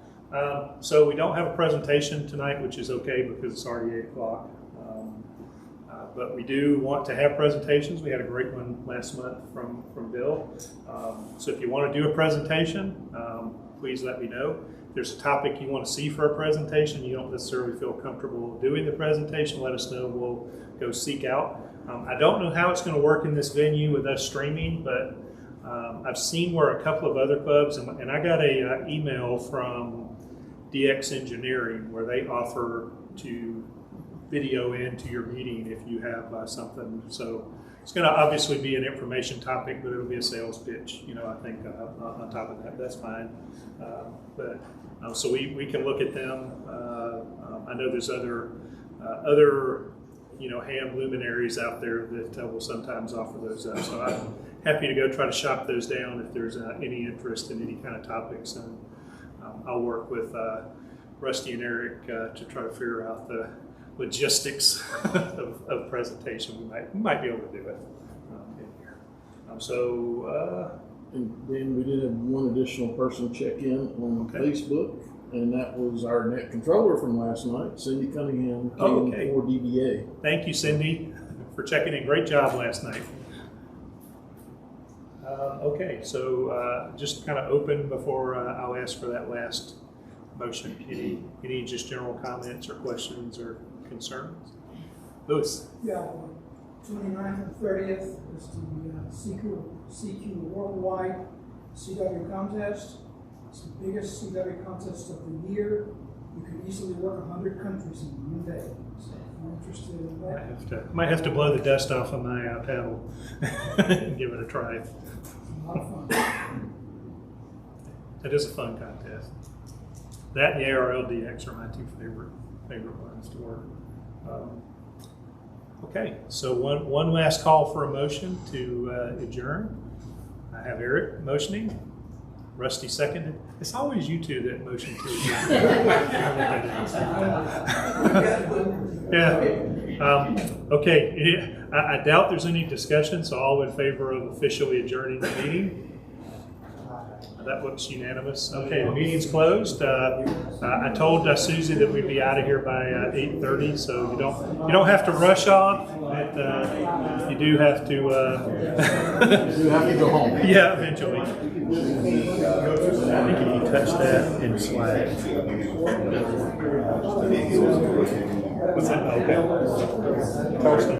So we don't have a presentation tonight, which is okay because it's already 8 o'clock. But we do want to have presentations. We had a great one last month from Bill. So if you want to do a presentation, please let me know. If there's a topic you want to see for a presentation, you don't necessarily feel comfortable doing the presentation, let us know. We'll go seek out. I don't know how it's going to work in this venue with us streaming, but I've seen where a couple of other clubs, and I got a email from DX Engineering where they offer to video into your meeting if you have something. So it's going to obviously be an information topic, but it'll be a sales pitch, I think on top of that. That's fine. So we can look at them. I know there's other ham luminaries out there that will sometimes offer those up. So I'm happy to go try to shop those down if there's any interest in any kind of topics. And I'll work with Rusty and Eric to try to figure out the logistics of presentation. We might be able to do it in here. And then we did have one additional person check in on Facebook, and that was our net controller from last night, Cindy Cunningham, for DBA. Thank you, Cindy, for checking in. Great job last night. So just kind of open before I'll ask for that last motion. Any just general comments or questions or concerns? Louis? Yeah, 29th and 30th is the CQ Worldwide CW contest. It's the biggest CW contest of the year. You can easily work 100 countries in one day. So if you're interested in that, Might have to blow the dust off of my paddle and give it a try. it's a lot of fun. It is a fun contest. That and the ARLDX are my two favorite ones to work. So one last call for a motion to adjourn. I have Eric motioning, Rusty seconded. It's always you two that motion to adjourn. Yeah. I doubt there's any discussion, so all in favor of officially adjourning the meeting? That looks unanimous. Okay, the meeting's closed. I told Susie that we'd be out of here by 8:30, so you don't have to rush off. But, you do have to. You have to go home. Yeah, eventually. I think you need to touch that in Slack. What's that? Okay.